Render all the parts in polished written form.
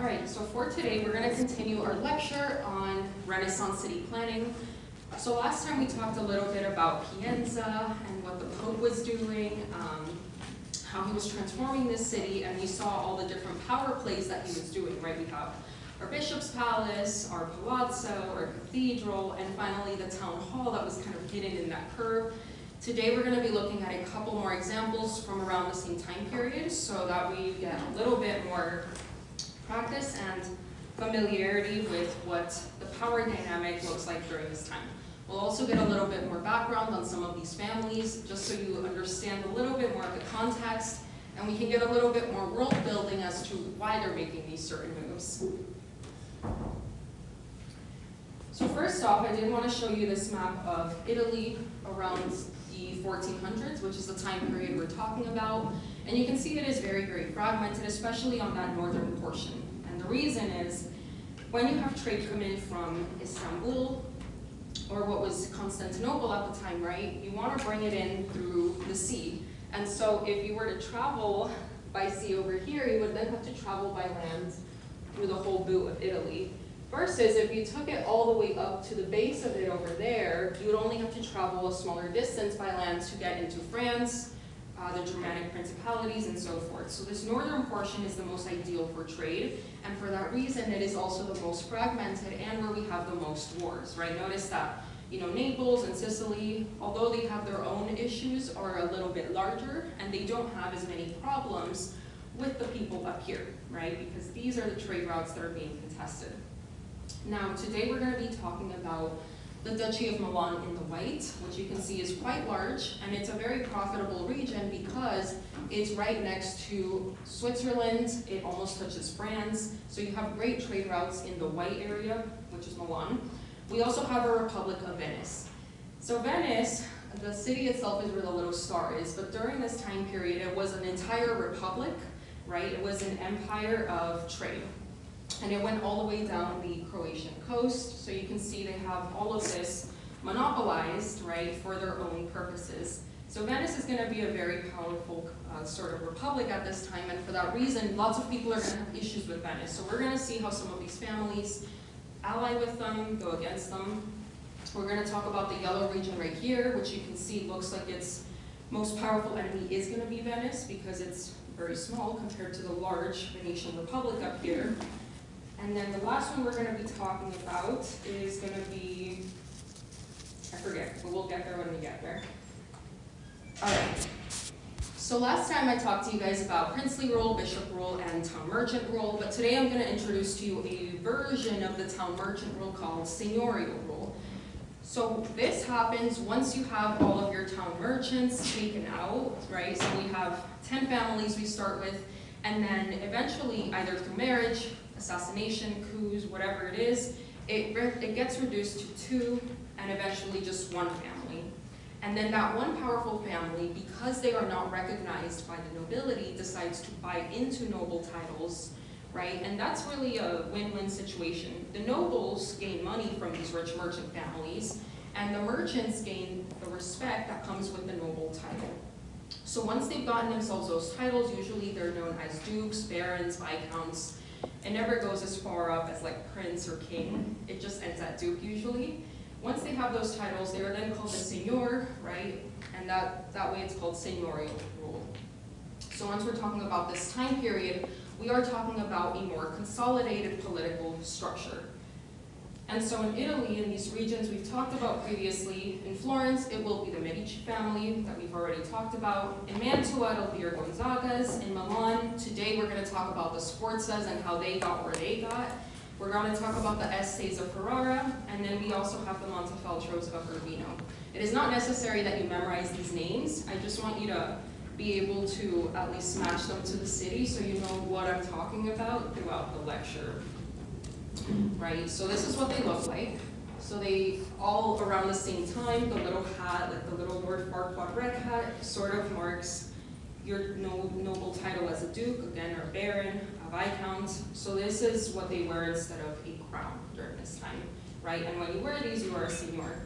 All right, so for today, we're going to continue our lecture on Renaissance city planning. So last time we talked a little bit about Pienza and what the Pope was doing, how he was transforming this city, and we saw all the different power plays that he was doing, right? We have our bishop's palace, our palazzo, our cathedral, and finally the town hall that was kind of hidden in that curve. Today we're going to be looking at a couple more examples from around the same time period so that we get a little bit more practice and familiarity with what the power dynamic looks like during this time. We'll also get a little bit more background on some of these families, just so you understand a little bit more of the context, and we can get a little bit more world building as to why they're making these certain moves. So first off, I did want to show you this map of Italy around the 1400s, which is the time period we're talking about. And you can see it is very, very fragmented, especially on that northern portion. And the reason is, when you have trade come in from Istanbul, or what was Constantinople at the time, right, you want to bring it in through the sea. And so if you were to travel by sea over here, you would then have to travel by land through the whole boot of Italy. Versus if you took it all the way up to the base of it over there, you would only have to travel a smaller distance by land to get into France, the Germanic principalities, and so forth. So this northern portion is the most ideal for trade, and for that reason it is also the most fragmented and where we have the most wars, right? Notice that, Naples and Sicily, although they have their own issues, are a little bit larger, and they don't have as many problems with the people up here, right? Because these are the trade routes that are being contested. Now, today we're going to be talking about the Duchy of Milan in the white, which you can see is quite large, and it's a very profitable region because it's right next to Switzerland. It almost touches France, so you have great trade routes in the white area, which is Milan. We also have a Republic of Venice. So Venice, the city itself is where the little star is, but during this time period, it was an entire republic, right? It was an empire of trade. And it went all the way down the Croatian coast, so you can see they have all of this monopolized, right, for their own purposes. So Venice is going to be a very powerful sort of republic at this time, and for that reason, lots of people are going to have issues with Venice. So we're going to see how some of these families ally with them, go against them. We're going to talk about the yellow region right here, which you can see looks like its most powerful enemy is going to be Venice, because it's very small compared to the large Venetian Republic up here. And then the last one we're going to be talking about is going to be, I forget, but we'll get there when we get there. All right. So last time I talked to you guys about princely rule, bishop rule, and town merchant rule, but today I'm going to introduce to you a version of the town merchant rule called seigneurial rule. So this happens once you have all of your town merchants taken out, right? So we have 10 families we start with, and then eventually, either through marriage, assassination, coups, whatever it is, it gets reduced to 2 and eventually just 1 family. And then that one powerful family, because they are not recognized by the nobility, decides to buy into noble titles, right? And that's really a win-win situation. The nobles gain money from these rich merchant families, and the merchants gain the respect that comes with the noble title. So once they've gotten themselves those titles, usually they're known as dukes, barons, viscounts. It never goes as far up as like prince or king. It just ends at duke usually. Once they have those titles, they are then called a seigneur, right? And that way it's called seigneurial rule. So once we're talking about this time period, we are talking about a more consolidated political structure. And so in Italy, in these regions we've talked about previously, in Florence, it will be the Medici family that we've already talked about. In Mantua, it'll be your Gonzagas. In Milan, today we're going to talk about the Sforzas and how they got where they got. We're going to talk about the Estes of Ferrara, and then we also have the Montefeltros of Urbino. It is not necessary that you memorize these names. I just want you to be able to at least match them to the city so you know what I'm talking about throughout the lecture. Right, so this is what they look like. So they all around the same time, the little hat, like the little Lord Farquaad red hat, sort of marks your noble title as a duke, again, or baron, a viscount. So this is what they wear instead of a crown during this time, right? And when you wear these, you are a seigneur.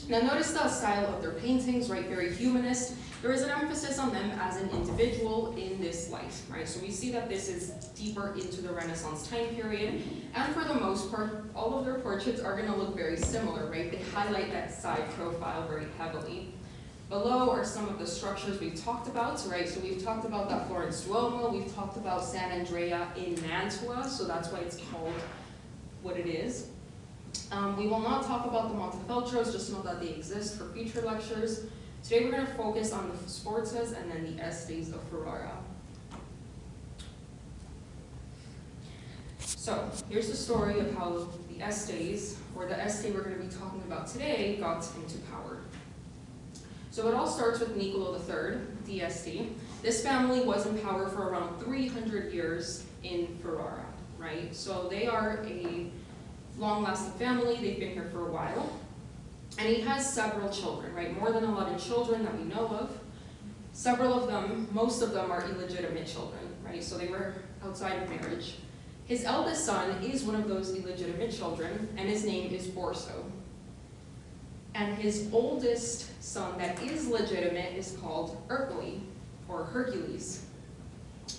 Now notice the style of their paintings, right? Very humanist. there is an emphasis on them as an individual in this light, right? So we see that this is deeper into the Renaissance time period, and for the most part, all of their portraits are gonna look very similar, right? They highlight that side profile very heavily. Below are some of the structures we've talked about, right? So we've talked about that Florence Duomo, we've talked about San Andrea in Mantua, so that's why it's called what it is. We will not talk about the Montefeltros, just know that they exist for future lectures. Today we're going to focus on the Sforzas and then the Estes of Ferrara. So here's the story of how the Estes, or the Este we're going to be talking about today, got into power. So it all starts with Niccolo III, the Este. This family was in power for around 300 years in Ferrara, right? So they are a long-lasting family, they've been here for a while. And he has several children, right? More than 11 children that we know of. Several of them, most of them are illegitimate children, right? So they were outside of marriage. His eldest son is one of those illegitimate children, and his name is Borso. And his oldest son that is legitimate is called Ercole, or Hercules,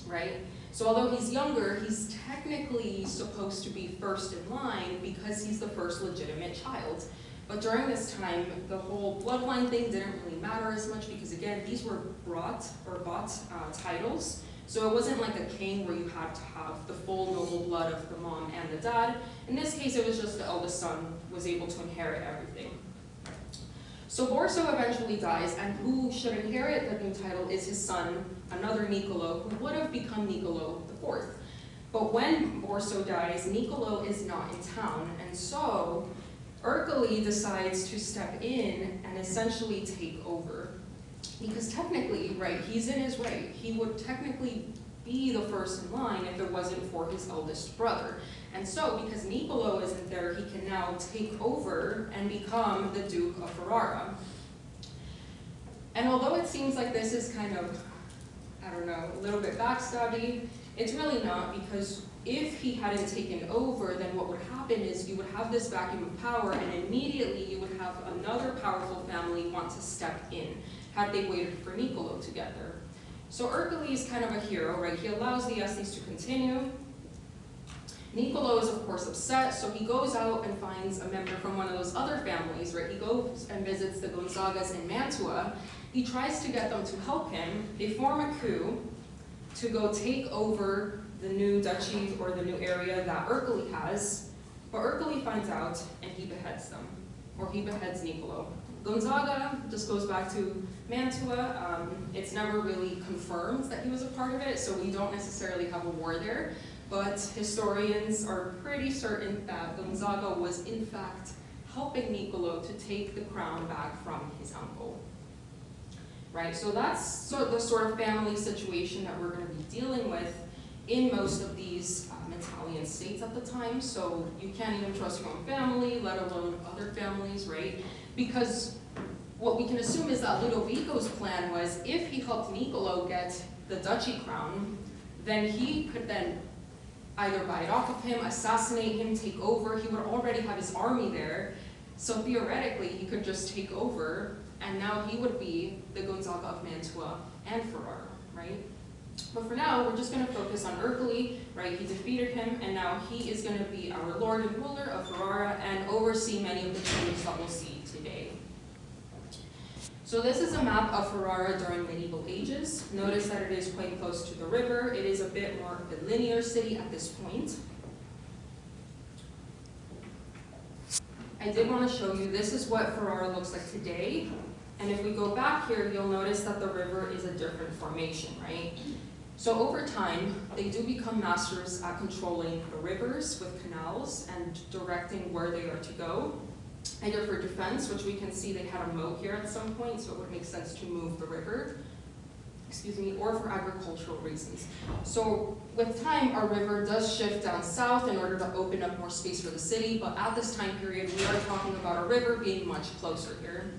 right? So although he's younger, he's technically supposed to be first in line because he's the first legitimate child. But during this time, the whole bloodline thing didn't really matter as much because, again, these were bought titles. So it wasn't like a king where you had to have the full noble blood of the mom and the dad. In this case, it was just the eldest son was able to inherit everything. So Borso eventually dies, and who should inherit the new title is his son, another Niccolo, who would have become Niccolo IV. But when Borso dies, Niccolo is not in town, and so Ercole decides to step in and essentially take over. Because technically, right, he's in his right. He would technically be the first in line if it wasn't for his eldest brother. And so, because Niccolo isn't there, he can now take over and become the Duke of Ferrara. And although it seems like this is kind of, I don't know, a little bit backstabby, it's really not, because if he hadn't taken over, then what would happen is you would have this vacuum of power, and immediately you would have another powerful family want to step in, had they waited for Niccolo to get there. So Ercole is kind of a hero, right? He allows the Estes to continue. Niccolo is, of course, upset, so he goes out and finds a member from one of those other families, right? He goes and visits the Gonzagas in Mantua. He tries to get them to help him. They form a coup to go take over the new duchy or the new area that Ercole has, but Ercole finds out and he beheads them, or he beheads Niccolo. Gonzaga just goes back to Mantua. It's never really confirmed that he was a part of it, so we don't necessarily have a war there, but historians are pretty certain that Gonzaga was in fact helping Niccolo to take the crown back from his uncle. Right, so that's the sort of family situation that we're going to be dealing with in most of these Italian states at the time. So you can't even trust your own family, let alone other families, right? Because what we can assume is that Ludovico's plan was, if he helped Niccolo get the duchy crown, then he could then either buy it off of him, assassinate him, take over. He would already have his army there. So theoretically, he could just take over, and now he would be the Gonzaga of Mantua and Ferrara, right? But for now, we're just going to focus on Ercole, right? He defeated him, and now he is going to be our lord and ruler of Ferrara and oversee many of the changes that we'll see today. So this is a map of Ferrara during medieval ages. Notice that it is quite close to the river. It is a bit more of a linear city at this point. I did want to show you, this is what Ferrara looks like today. And if we go back here, you'll notice that the river is a different formation, right? So over time, they do become masters at controlling the rivers with canals and directing where they are to go, either for defense, which we can see they had a moat here at some point, so it would make sense to move the river, or for agricultural reasons. So with time, our river does shift down south in order to open up more space for the city, but at this time period, we are talking about a river being much closer here.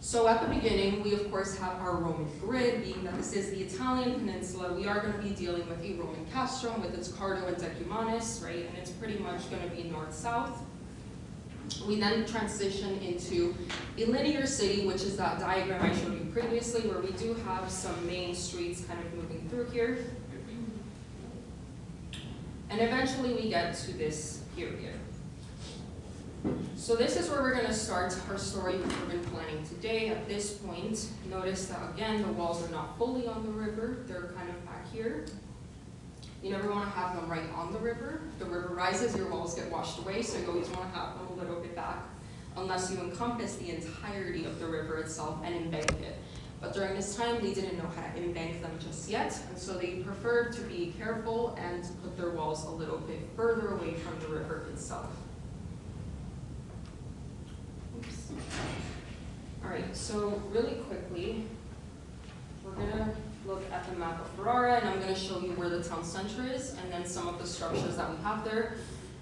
So at the beginning, we of course have our Roman grid, being that this is the Italian peninsula. We are going to be dealing with a Roman castrum with its Cardo and Decumanus, right? And it's pretty much going to be north-south. We then transition into a linear city, which is that diagram I showed you previously, where we do have some main streets kind of moving through here. And eventually we get to this period. So this is where we're going to start our story with urban planning today. At this point, notice that again, the walls are not fully on the river. They're kind of back here. You never want to have them right on the river. If the river rises, your walls get washed away, so you always want to have them a little bit back, unless you encompass the entirety of the river itself and embank it. But during this time, they didn't know how to embank them just yet, and so they preferred to be careful and put their walls a little bit further away from the river itself. Oops. All right, so really quickly, we're gonna look at the map of Ferrara, and I'm gonna show you where the town center is, and then some of the structures that we have there,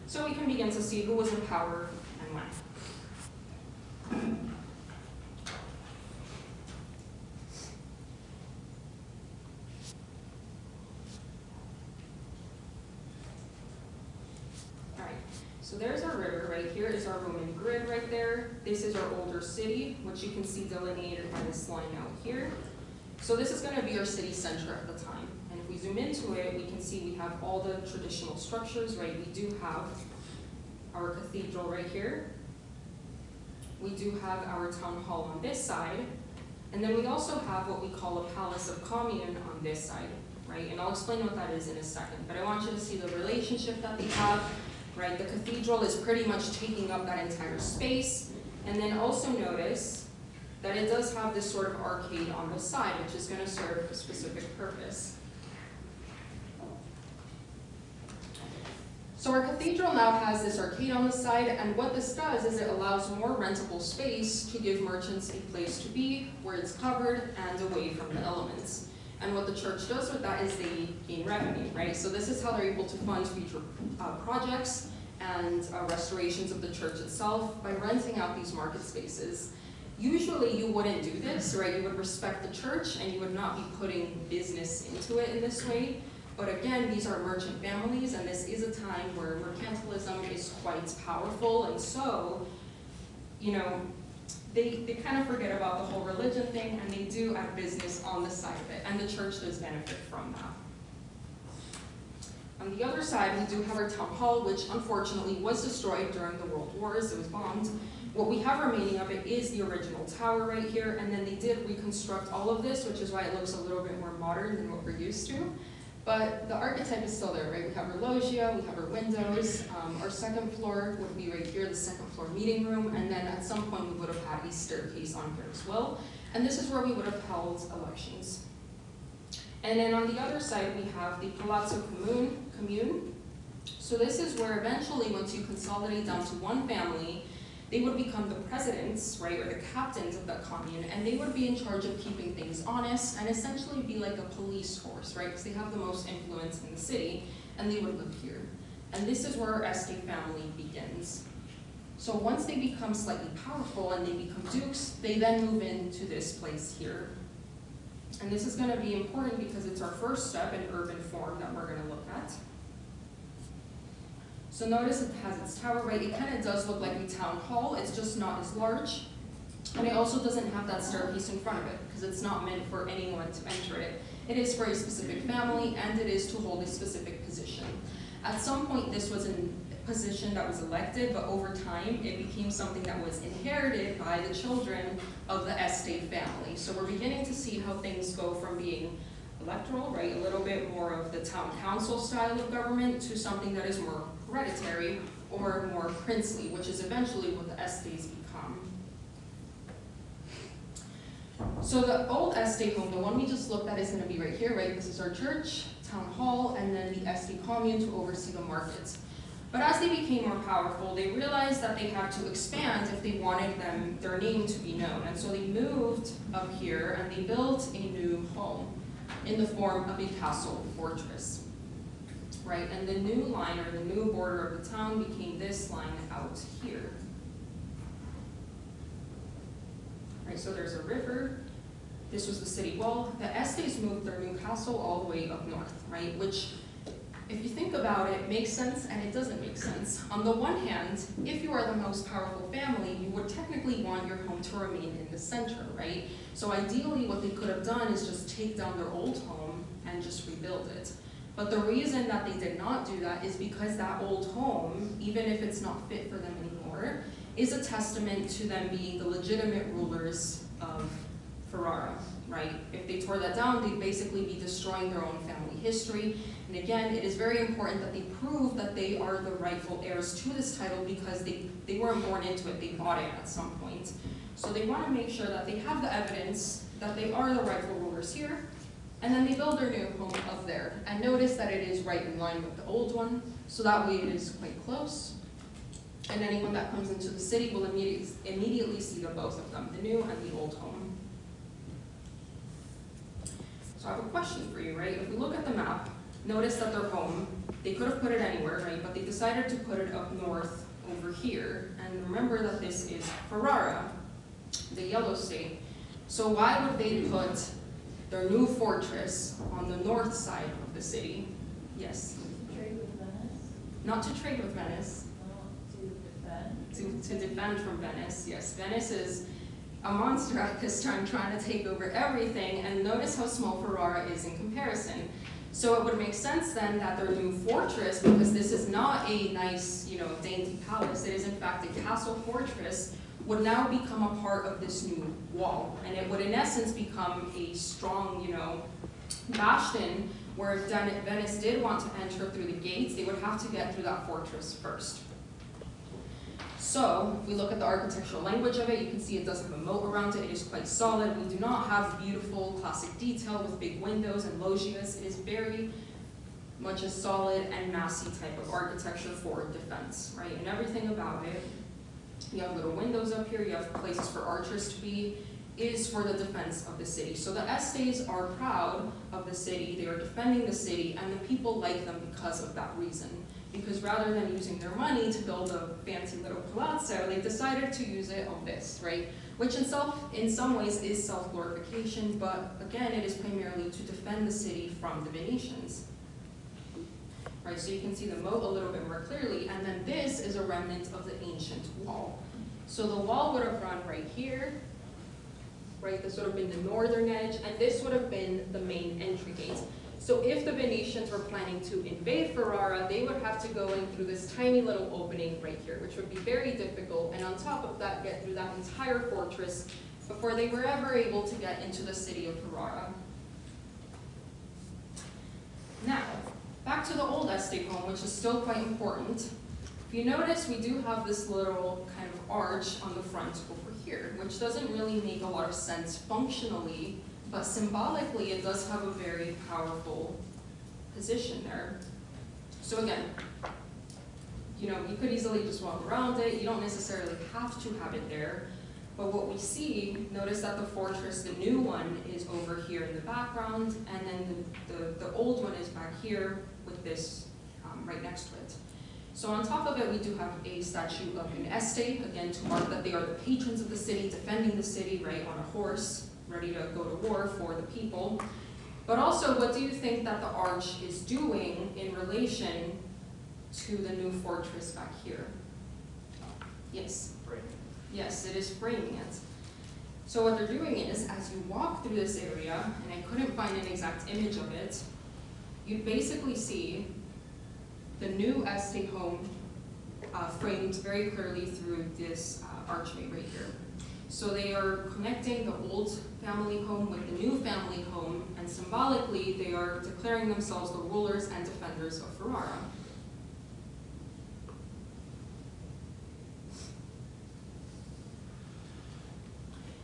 so we can begin to see who was in power and when. So there's our river right here, is our Roman grid right there. This is our older city, which you can see delineated by this line out here. So this is going to be our city center at the time. And if we zoom into it, we can see we have all the traditional structures, right? We do have our cathedral right here. We do have our town hall on this side. And then we also have what we call a palace of commune on this side, right? And I'll explain what that is in a second. But I want you to see the relationship that they have. Right, the cathedral is pretty much taking up that entire space. And then also notice that it does have this sort of arcade on the side, which is going to serve a specific purpose. So our cathedral now has this arcade on the side, and what this does is it allows more rentable space to give merchants a place to be, where it's covered and away from the elements. And what the church does with that is they gain revenue, right? So this is how they're able to fund future projects and restorations of the church itself by renting out these market spaces. Usually you wouldn't do this, right? You would respect the church and you would not be putting business into it in this way. But again, these are merchant families, and this is a time where mercantilism is quite powerful, and so, you know, they kind of forget about the whole religion thing, and they do add business on the side of it, and the church does benefit from that. On the other side, we do have our town hall, which unfortunately was destroyed during the World Wars. It was bombed. What we have remaining of it is the original tower right here, and then they did reconstruct all of this, which is why it looks a little bit more modern than what we're used to. But the archetype is still there, right? We have our loggia, we have our windows. Our second floor would be right here, the second floor meeting room, and then at some point we would have had a staircase on here as well. And this is where we would have held elections. And then on the other side, we have the Palazzo Commune. So this is where eventually, once you consolidate down to one family, they would become the presidents, right, or the captains of that commune, and they would be in charge of keeping things honest and essentially be like a police force, right, because they have the most influence in the city, and they would live here. And this is where our Este family begins. So once they become slightly powerful and they become dukes, they then move into this place here. And this is going to be important because it's our first step in urban form that we're going to look at. So notice it has its tower, right? It kind of does look like a town hall. It's just not as large. And it also doesn't have that staircase in front of it because it's not meant for anyone to enter it. It is for a specific family, and it is to hold a specific position. At some point, this was a position that was elected, but over time, it became something that was inherited by the children of the Este family. So we're beginning to see how things go from being electoral, right, a little bit more of the town council style of government, to something that is more hereditary or more princely, which is eventually what the Estes become. So the old Este home, the one we just looked at, is going to be right here, right? This is our church, town hall, and then the Este commune to oversee the markets. But as they became more powerful, they realized that they had to expand if they wanted their name to be known. And so they moved up here and they built a new home in the form of a castle fortress, right? And the new line, or the new border of the town, became this line out here. Right, so there's a river. This was the city wall. The Estes moved their new castle all the way up north, right? Which, if you think about it, it makes sense and it doesn't make sense. On the one hand, if you are the most powerful family, you would technically want your home to remain in the center, right? So ideally, what they could have done is just take down their old home and just rebuild it. But the reason that they did not do that is because that old home, even if it's not fit for them anymore, is a testament to them being the legitimate rulers of Ferrara, right? If they tore that down, they'd basically be destroying their own family history. And again, it is very important that they prove that they are the rightful heirs to this title because they weren't born into it, they bought it at some point. So they want to make sure that they have the evidence that they are the rightful rulers here, and then they build their new home up there. And notice that it is right in line with the old one, so that way it is quite close. And anyone that comes into the city will immediately see the both of them, the new and the old home. So I have a question for you, right? If we look at the map, notice that their home, they could have put it anywhere, right? But they decided to put it up north over here. And remember that this is Ferrara, the yellow state. So why would they put their new fortress on the north side of the city? Yes? Trade with Venice? Not to trade with Venice. To defend? To defend from Venice, yes. Venice is a monster at this time trying to take over everything, and notice how small Ferrara is in comparison. So it would make sense then that their new fortress, because this is not a nice, dainty palace, it is in fact a castle fortress, would now become a part of this new wall. And it would in essence become a strong, bastion where if Venice did want to enter through the gates, they would have to get through that fortress first. So, if we look at the architectural language of it, you can see it does have a moat around it. It is quite solid. We do not have beautiful classic detail with big windows and loggias. It is very much a solid and massy type of architecture for defense, right? And everything about it, you have little windows up here, you have places for archers to be, is for the defense of the city. So the Estes are proud of the city, they are defending the city, and the people like them because of that reason. Because rather than using their money to build a fancy little palazzo, they decided to use it on this, right? Which in some ways is self-glorification, but again, it is primarily to defend the city from the Venetians. Right, so you can see the moat a little bit more clearly, and then this is a remnant of the ancient wall. So the wall would have run right here, right? This would have been the northern edge, and this would have been the main entry gate. So if the Venetians were planning to invade Ferrara, they would have to go in through this tiny little opening right here, which would be very difficult, and on top of that, get through that entire fortress before they were ever able to get into the city of Ferrara. Now, back to the old estate home, which is still quite important. If you notice, we do have this little kind of arch on the front over here, which doesn't really make a lot of sense functionally, but symbolically, it does have a very powerful position there. So again, you could easily just walk around it. You don't necessarily have to have it there. But what we see, notice that the fortress, the new one, is over here in the background, and then the old one is back here with this right next to it. So on top of it, we do have a statue of an Este, again, to mark that they are the patrons of the city, defending the city, right, on a horse, ready to go to war for the people. But also, what do you think that the arch is doing in relation to the new fortress back here? Yes? Framing. Yes, it is framing it. So what they're doing is, as you walk through this area, and I couldn't find an exact image of it, you basically see the new Este home framed very clearly through this archway right here. So they are connecting the old family home with the new family home, and symbolically they are declaring themselves the rulers and defenders of Ferrara.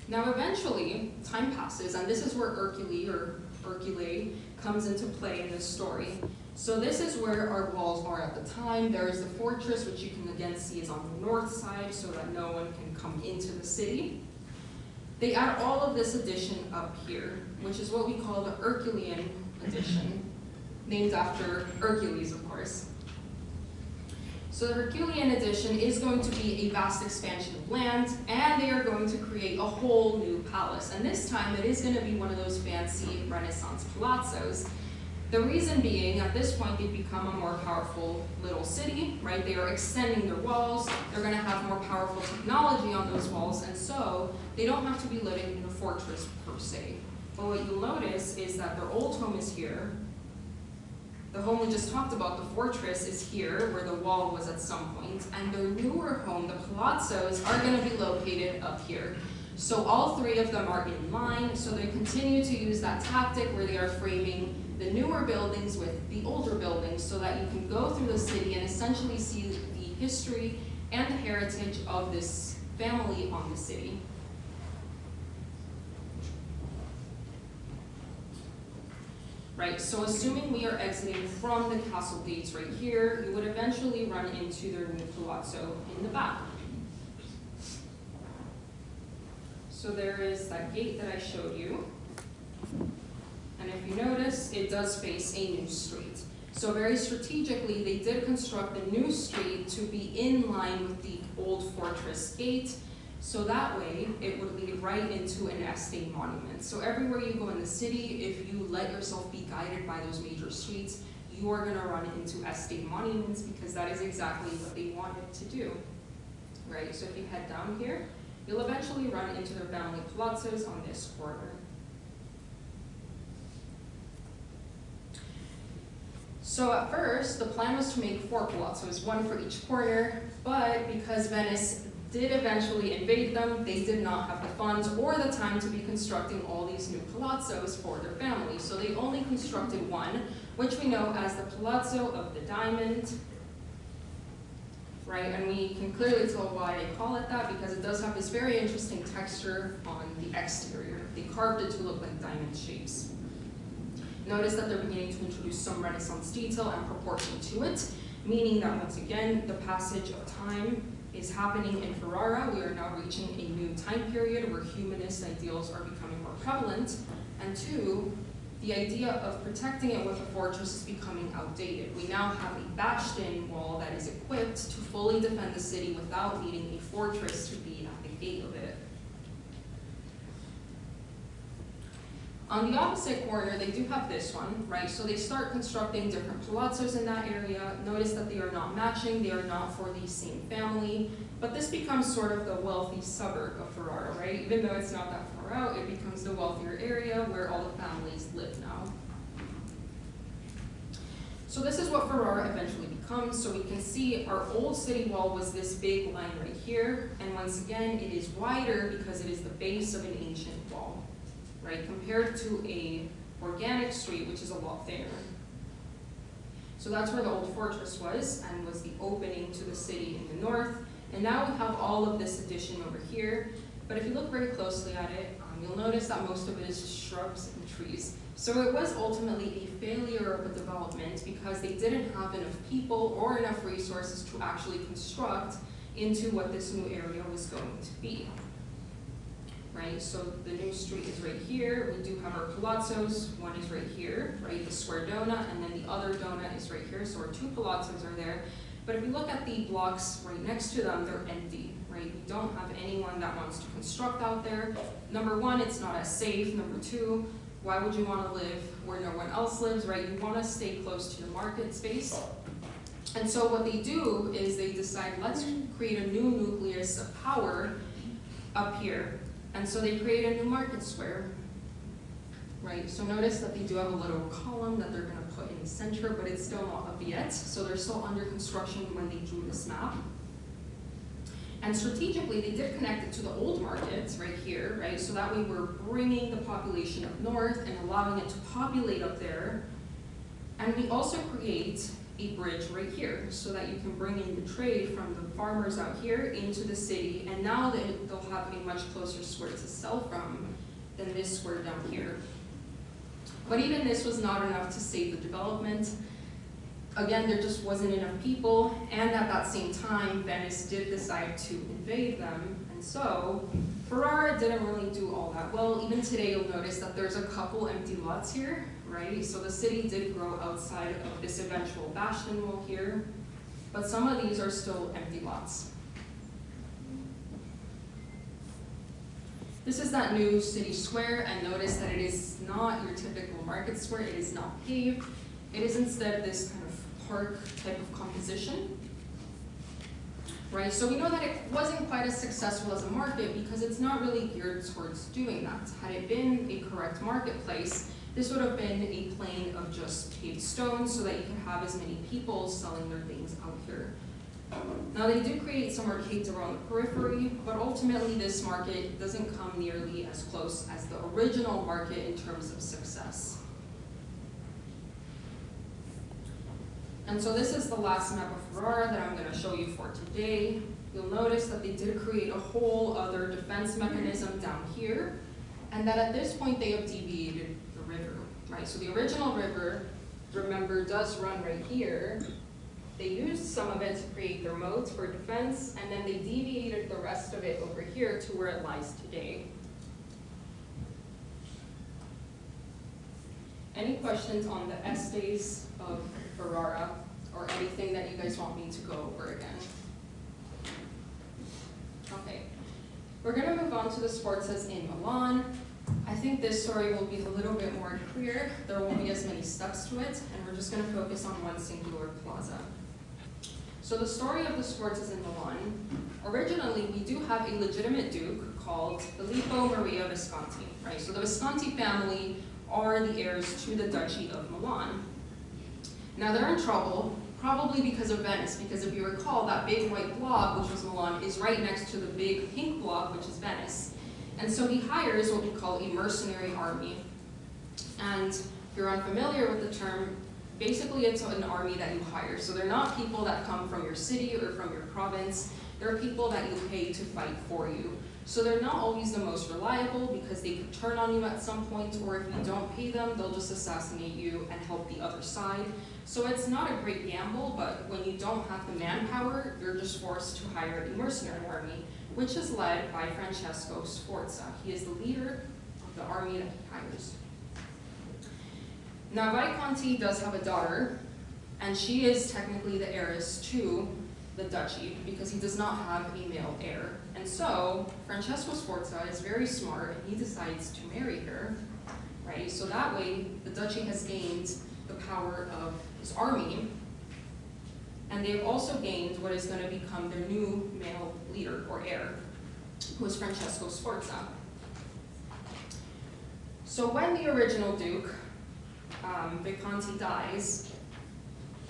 Now eventually, time passes, and this is where Hercule comes into play in this story. So this is where our walls are at the time. There is the fortress, which you can again see is on the north side so that no one can come into the city. They add all of this addition up here, which is what we call the Herculean addition, named after Hercules, of course. So the Herculean addition is going to be a vast expansion of land, and they are going to create a whole new palace. And this time it is going to be one of those fancy Renaissance palazzos. The reason being, at this point, they've become a more powerful little city, right? They are extending their walls, they're gonna have more powerful technology on those walls, and so they don't have to be living in a fortress per se. But what you'll notice is that their old home is here. The home we just talked about, the fortress, is here, where the wall was at some point, and their newer home, the palazzos, are gonna be located up here. So all three of them are in line, so they continue to use that tactic where they are framing the newer buildings with the older buildings so that you can go through the city and essentially see the history and the heritage of this family on the city. Right, so assuming we are exiting from the castle gates right here, you would eventually run into their new palazzo in the back. So there is that gate that I showed you. And if you notice, it does face a new street. So very strategically, they did construct the new street to be in line with the old fortress gate, so that way it would lead right into an Este monument. So everywhere you go in the city, if you let yourself be guided by those major streets, you are gonna run into Este monuments because that is exactly what they wanted to do, right? So if you head down here, you'll eventually run into their family palazzos on this corner. So at first, the plan was to make 4 palazzos, 1 for each corner, but because Venice did eventually invade them, they did not have the funds or the time to be constructing all these new palazzos for their family. So they only constructed 1, which we know as the Palazzo of the Diamond, right? And we can clearly tell why they call it that because it does have this very interesting texture on the exterior. They carved it to look like diamond shapes. Notice that they're beginning to introduce some Renaissance detail and proportion to it, meaning that once again, the passage of time is happening in Ferrara. We are now reaching a new time period where humanist ideals are becoming more prevalent. And 2, the idea of protecting it with a fortress is becoming outdated. We now have a bastion wall that is equipped to fully defend the city without needing a fortress to be at the gate of it. On the opposite corner, they do have this one, right? So they start constructing different palazzos in that area. Notice that they are not matching, they are not for the same family, but this becomes sort of the wealthy suburb of Ferrara, right? Even though it's not that far out, it becomes the wealthier area where all the families live now. So this is what Ferrara eventually becomes. So we can see our old city wall was this big line right here, and once again, it is wider because it is the base of an ancient wall, right, compared to a organic street, which is a lot thinner. So that's where the old fortress was, and was the opening to the city in the north. And now we have all of this addition over here, but if you look very closely at it, you'll notice that most of it is just shrubs and trees. So it was ultimately a failure of a development because they didn't have enough people or enough resources to actually construct into what this new area was going to be. Right, so the new street is right here. We do have our palazzos. One is right here, right, the square donut, and then the other donut is right here. So our 2 palazzos are there. But if you look at the blocks right next to them, they're empty, right? We don't have anyone that wants to construct out there. Number 1, it's not as safe. Number 2, why would you want to live where no one else lives, right? You want to stay close to the market space. And so what they do is they decide, let's create a new nucleus of power up here. And so they create a new market square, right? So notice that they do have a little column that they're gonna put in the center, but it's still not up yet. So they're still under construction when they drew this map. And strategically, they did connect it to the old market right here, right? So that way we're bringing the population up north and allowing it to populate up there. And we also create a bridge right here so that you can bring in the trade from the farmers out here into the city, and now they'll have a much closer square to sell from than this square down here. But even this was not enough to save the development. Again, there just wasn't enough people, and at that same time, Venice did decide to invade them, and so Ferrara didn't really do all that well. Even today, you'll notice that there's a couple empty lots here, right? So the city did grow outside of this eventual bastion wall here, but some of these are still empty lots. This is that new city square, and notice that it is not your typical market square. It is not paved. It is instead this kind of park type of composition. Right, so we know that it wasn't quite as successful as a market because it's not really geared towards doing that. Had it been a correct marketplace, this would have been a plain of just paved stones so that you could have as many people selling their things out here. Now they do create some arcades around the periphery, but ultimately this market doesn't come nearly as close as the original market in terms of success. And so this is the last map of Ferrara that I'm going to show you for today. You'll notice that they did create a whole other defense mechanism down here, and that at this point they have deviated the river, right? So the original river, remember, does run right here. They used some of it to create their moats for defense, and then they deviated the rest of it over here to where it lies today. Any questions on the estates of Ferrara, or anything that you guys want me to go over again? Okay, we're gonna move on to the Sforzas in Milan. I think this story will be a little bit more clear. There won't be as many steps to it, and we're just gonna focus on one singular plaza. So the story of the Sforzas in Milan, originally we do have a legitimate duke called Filippo Maria Visconti, right? So the Visconti family are the heirs to the Duchy of Milan. Now they're in trouble, probably because of Venice, because if you recall, that big white blob, which was Milan, is right next to the big pink blob, which is Venice. And so he hires what we call a mercenary army. And if you're unfamiliar with the term, basically it's an army that you hire. So they're not people that come from your city or from your province. They're people that you pay to fight for you. So they're not always the most reliable because they could turn on you at some point, or if you don't pay them, they'll just assassinate you and help the other side. So it's not a great gamble, but when you don't have the manpower, you're just forced to hire a mercenary army, which is led by Francesco Sforza. He is the leader of the army that he hires. Now Visconti does have a daughter, and she is technically the heiress to the duchy because he does not have a male heir. And so Francesco Sforza is very smart, and he decides to marry her, right? So that way the duchy has gained the power of his army, and they've also gained what is going to become their new male leader or heir, who is Francesco Sforza. So when the original duke, Visconti, dies,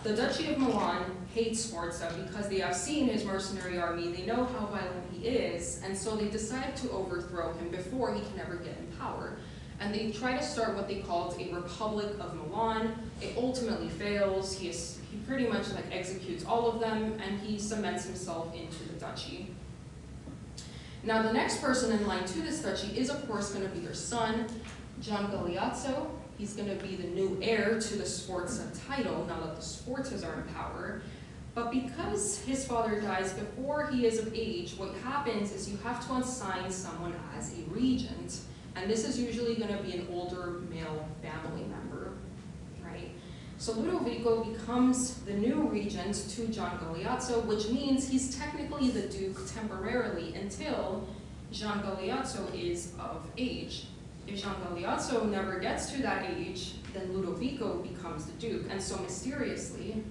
the Duchy of Milan hates Sforza because they have seen his mercenary army, they know how violent he is, and so they decide to overthrow him before he can ever get in power. And they try to start what they called a Republic of Milan. It ultimately fails. He pretty much executes all of them, and he cements himself into the duchy. Now the next person in line to this duchy is of course going to be their son, Gian Galeazzo. He's going to be the new heir to the Sforza title now that the Sforzas are in power. But because his father dies before he is of age, what happens is you have to assign someone as a regent. And this is usually going to be an older male family member, right? So Ludovico becomes the new regent to Gian Galeazzo, which means he's technically the duke temporarily until Gian Galeazzo is of age. If Gian Galeazzo never gets to that age, then Ludovico becomes the duke. And so mysteriously,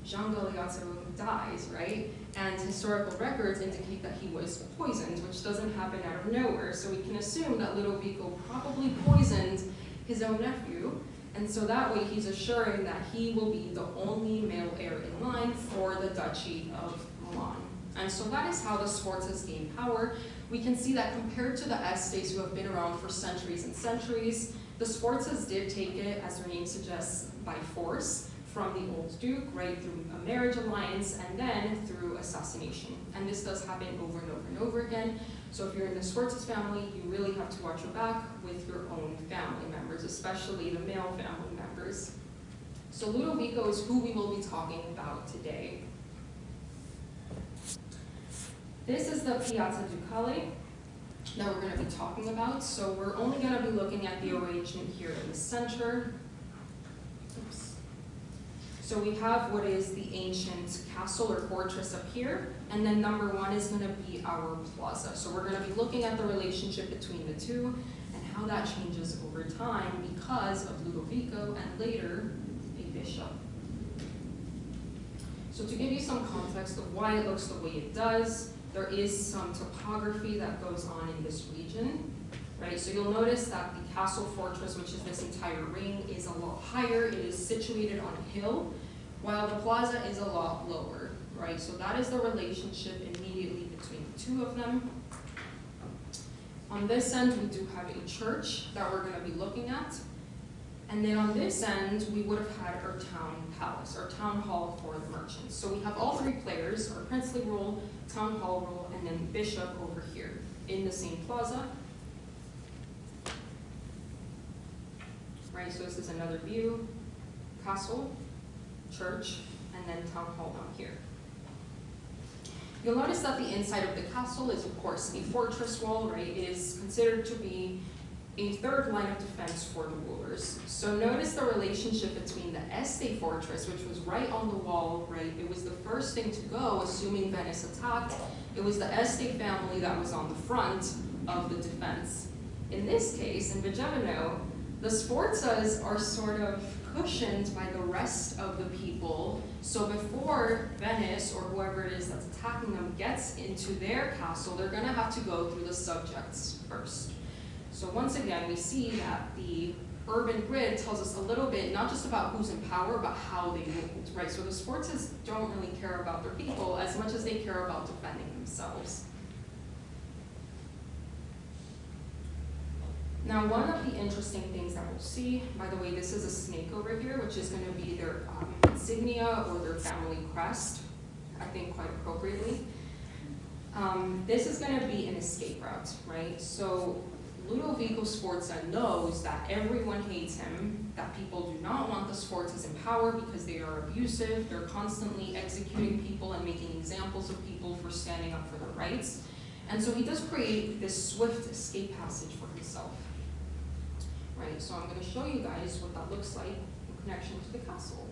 Gian Galeazzo dies, right? And historical records indicate that he was poisoned, which doesn't happen out of nowhere. So we can assume that Ludovico probably poisoned his own nephew. And so that way he's assuring that he will be the only male heir in line for the Duchy of Milan. And so that is how the Sforzas gain power. We can see that compared to the Estates, who have been around for centuries and centuries, the Sforzas did take it, as their name suggests, by force from the old duke, right, through a marriage alliance, and then through assassination. And this does happen over and over and over again. So if you're in the Sforzas family, you really have to watch your back with your own family members, especially the male family members. So Ludovico is who we will be talking about today. This is the Piazza Ducale that we're going to be talking about. So we're only going to be looking at the arrangement here in the center. Oops. So we have what is the ancient castle or fortress up here, and then number 1 is going to be our plaza. So we're going to be looking at the relationship between the two and how that changes over time because of Ludovico and later a bishop. So to give you some context of why it looks the way it does, there is some topography that goes on in this region. Right, so you'll notice that the castle fortress, which is this entire ring, is a lot higher. It is situated on a hill, while the plaza is a lot lower, right? So that is the relationship immediately between the two of them. On this end, we do have a church that we're going to be looking at. And then on this end, we would have had our town palace, our town hall for the merchants. So we have all 3 players, our princely role, town hall role, and then bishop over here in the same plaza. Right, so this is another view, castle, church, and then town hall down here. You'll notice that the inside of the castle is, of course, a fortress wall, right? It is considered to be a 3rd line of defense for the rulers. So notice the relationship between the Este fortress, which was right on the wall, right? It was the first thing to go, assuming Venice attacked. It was the Este family that was on the front of the defense. In this case, in Vigevano, the Sforzas are sort of cushioned by the rest of the people. So before Venice or whoever it is that's attacking them gets into their castle, they're going to have to go through the subjects first. So once again, we see that the urban grid tells us a little bit, not just about who's in power, but how they ruled, right? So the Sforzas don't really care about their people as much as they care about defending themselves. Now, one of the interesting things that we'll see, by the way, this is a snake over here, which is going to be their insignia or their family crest, I think quite appropriately. This is going to be an escape route, right? So Ludovico Sforza knows that everyone hates him, that people do not want the Sforzas in power because they are abusive, they're constantly executing people and making examples of people for standing up for their rights. And so he does create this swift escape passage for himself. Right, so I'm going to show you guys what that looks like in connection to the castle.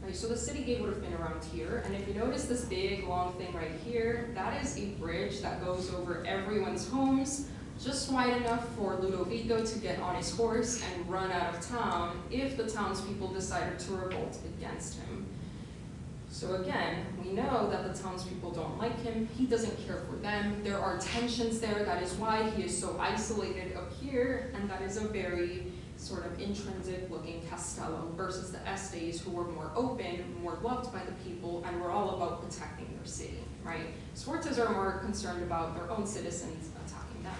Right, so the city gate would have been around here, and if you notice this big long thing right here, that is a bridge that goes over everyone's homes, just wide enough for Ludovico to get on his horse and run out of town if the townspeople decided to revolt against him. So again, we know that the townspeople don't like him. He doesn't care for them. There are tensions there. That is why he is so isolated up here, and that is a very sort of intrinsic looking Castello versus the Estes, who were more open, more loved by the people, and were all about protecting their city, right? Sforzas are more concerned about their own citizens attacking them.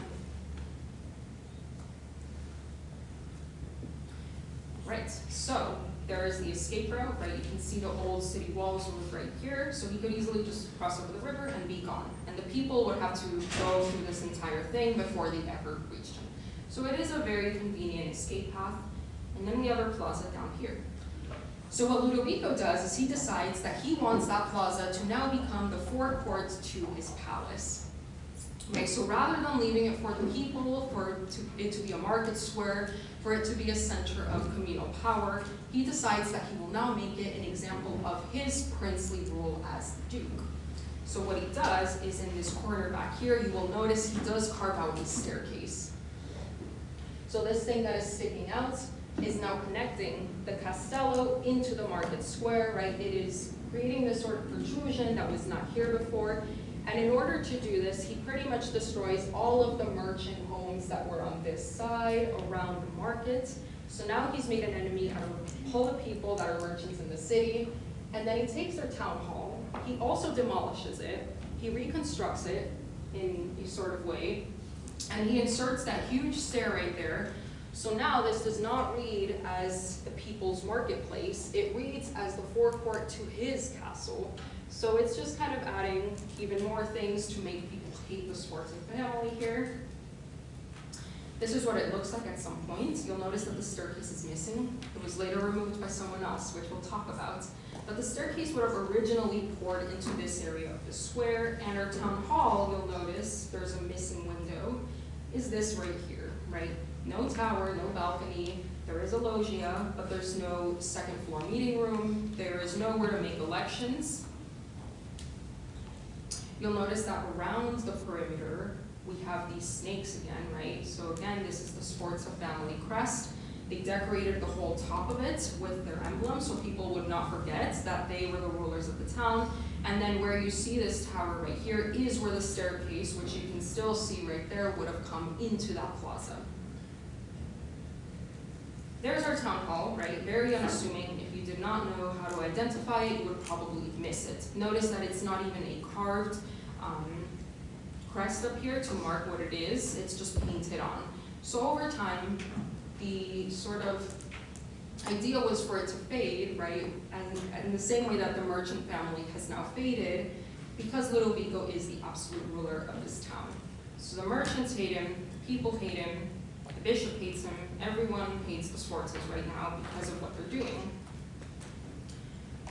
Right, so there's the escape route, right? You can see the old city walls were right here, so he could easily just cross over the river and be gone. And the people would have to go through this entire thing before they ever reached him. So it is a very convenient escape path. And then we have our plaza down here. So what Ludovico does is he decides that he wants that plaza to now become the forecourt to his palace. Okay, so rather than leaving it for the people, for it to be a market square, for it to be a center of communal power, he decides that he will now make it an example of his princely rule as the duke. So what he does is in this corner back here, you will notice he does carve out a staircase. So this thing that is sticking out is now connecting the Castello into the market square, right? It is creating this sort of protrusion that was not here before. And in order to do this, he pretty much destroys all of the merchant homes that were on this side around the market. So now he's made an enemy out of all the people that are merchants in the city. And then he takes their town hall. He also demolishes it. He reconstructs it in a sort of way. And he inserts that huge stair right there. So now this does not read as the people's marketplace. It reads as the forecourt to his castle. So it's just kind of adding even more things to make people hate the Sforza family here. This is what it looks like at some point. You'll notice that the staircase is missing. It was later removed by someone else, which we'll talk about. But the staircase would have originally poured into this area of the square, and our town hall, you'll notice there's a missing window, is this right here, right? No tower, no balcony, There is a loggia, but there's no second floor meeting room. There is nowhere to make elections. You'll notice that around the perimeter, we have these snakes again, right? So again, this is the Sforza family crest. They decorated the whole top of it with their emblem so people would not forget that they were the rulers of the town. And then where you see this tower right here is where the staircase, which you can still see right there, would have come into that plaza. There's our town hall, right? Very unassuming. If you did not know how to identify it, you would probably miss it. Notice that it's not even a carved crest up here to mark what it is. It's just painted on. So over time, the sort of idea was for it to fade, right? And in the same way that the merchant family has now faded, because Ludovico is the absolute ruler of this town. So the merchants hate him, people hate him, the bishop hates him, everyone hates the Sforzas right now because of what they're doing.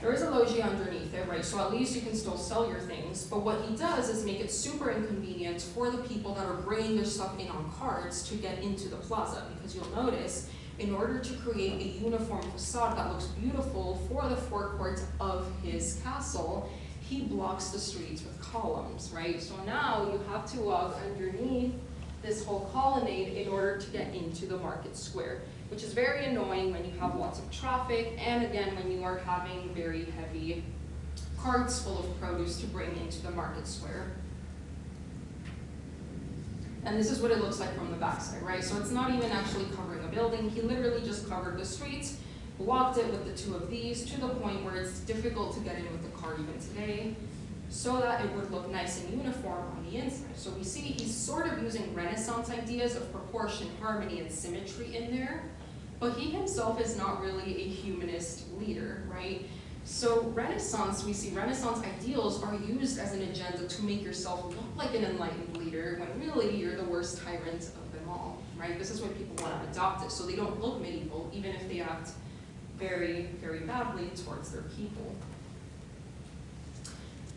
There is a loggia underneath it, right? So at least you can still sell your things. But what he does is make it super inconvenient for the people that are bringing their stuff in on carts to get into the plaza. Because you'll notice, in order to create a uniform facade that looks beautiful for the forecourt of his castle, he blocks the streets with columns, right? So now you have to walk underneath this whole colonnade in order to get into the market square, which is very annoying when you have lots of traffic, and again, when you are having very heavy carts full of produce to bring into the market square. And this is what it looks like from the backside, right? So it's not even actually covering a building. He literally just covered the streets, blocked it with the two of these to the point where it's difficult to get in with the car even today, so that it would look nice and uniform on the inside. So we see he's sort of using Renaissance ideas of proportion, harmony, and symmetry in there, but he himself is not really a humanist leader, right? So Renaissance, we see Renaissance ideals are used as an agenda to make yourself look like an enlightened leader when really you're the worst tyrant of them all, right? This is when people want to adopt it, so they don't look medieval, even if they act very, very badly towards their people.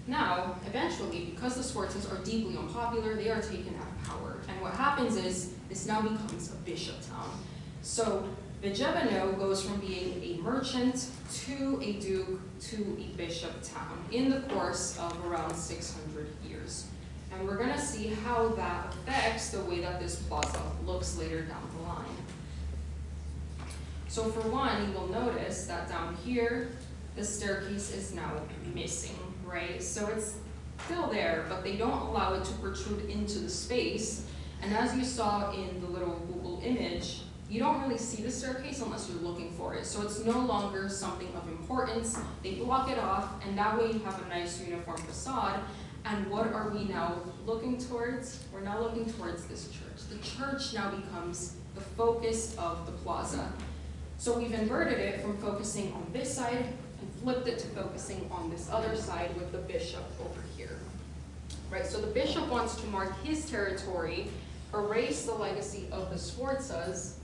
Now, eventually, because the Sforzas are deeply unpopular, they are taken out of power. And what happens is, this now becomes a bishop town. So Vigevano goes from being a merchant to a duke to a bishop town in the course of around 600 years. And we're gonna see how that affects the way that this plaza looks later down the line. So for one, you will notice that down here, the staircase is now missing, right? So it's still there, but they don't allow it to protrude into the space. And as you saw in the little Google image, you don't really see the staircase unless you're looking for it. So it's no longer something of importance. They block it off, and that way you have a nice uniform facade. And what are we now looking towards? We're now looking towards this church. The church now becomes the focus of the plaza. So we've inverted it from focusing on this side and flipped it to focusing on this other side with the bishop over here. Right, so the bishop wants to mark his territory, erase the legacy of the Sforzas,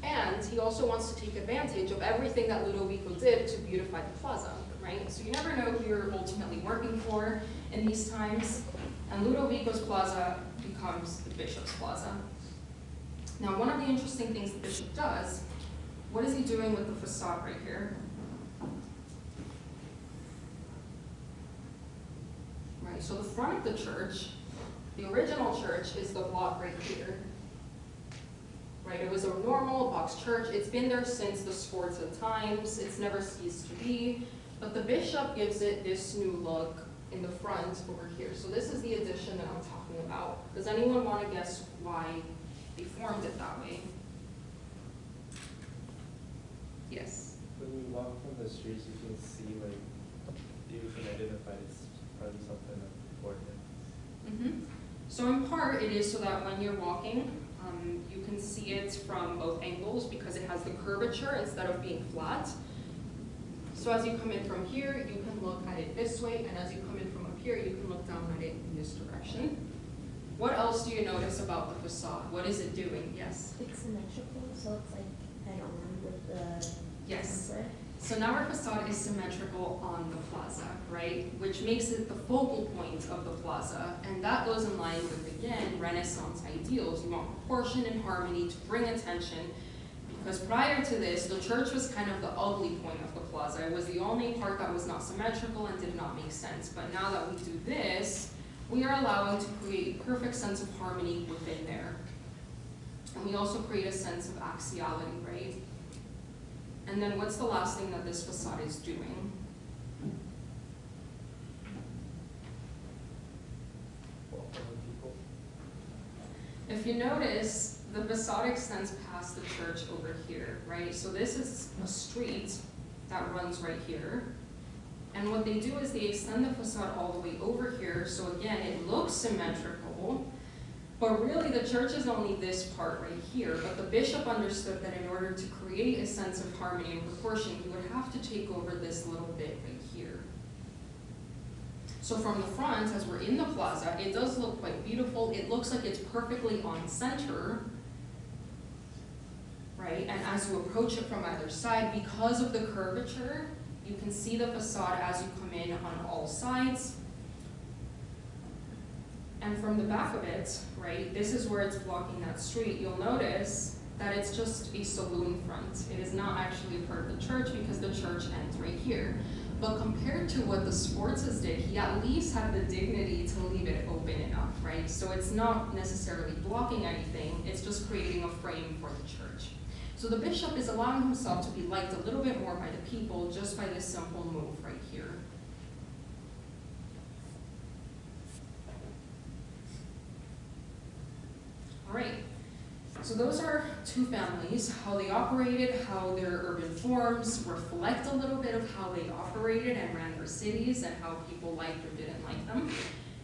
and he also wants to take advantage of everything that Ludovico did to beautify the plaza, right? So you never know who you're ultimately working for in these times, and Ludovico's plaza becomes the bishop's plaza. Now, one of the interesting things the bishop does, what is he doing with the facade right here? Right, so the front of the church, the original church, is the block right here. Right, it was a normal box church. It's been there since the Sforza times. It's never ceased to be. But the bishop gives it this new look in the front over here. So this is the addition that I'm talking about. Does anyone want to guess why they formed it that way? Yes? When you walk from the streets, you can see, like, you can identify it's probably something important. Mm-hmm. So in part, it is so that when you're walking, you can see it from both angles because it has the curvature instead of being flat. So as you come in from here, you can look at it this way, and as you come in from up here, you can look down at it in this direction. What else do you notice about the facade? What is it doing? Yes? It's symmetrical, so it's like an arm with the Yes. template. So now our facade is symmetrical on the plaza, right? Which makes it the focal point of the plaza. And that goes in line with, again, Renaissance ideals. You want proportion and harmony to bring attention, because prior to this, the church was kind of the ugly point of the plaza. It was the only part that was not symmetrical and did not make sense. But now that we do this, we are allowing to create a perfect sense of harmony within there. And we also create a sense of axiality, right? And then what's the last thing that this facade is doing? Welcoming people. If you notice, the facade extends past the church over here, right? So this is a street that runs right here. And what they do is they extend the facade all the way over here. So again, it looks symmetrical, but really the church is only this part right here. But the bishop understood that in order to create a sense of harmony and proportion, he would have to take over this little bit right here. So from the front, as we're in the plaza, it does look quite beautiful. It looks like it's perfectly on center, right? And as you approach it from either side, because of the curvature, you can see the facade as you come in on all sides. And from the back of it, right, this is where it's blocking that street. You'll notice that it's just a saloon front. It is not actually part of the church because the church ends right here. But compared to what the Sforzas did, he at least had the dignity to leave it open enough, right? So it's not necessarily blocking anything, it's just creating a frame for the church. So the bishop is allowing himself to be liked a little bit more by the people just by this simple move right here. All right, so those are two families, how they operated, how their urban forms reflect a little bit of how they operated and ran their cities and how people liked or didn't like them.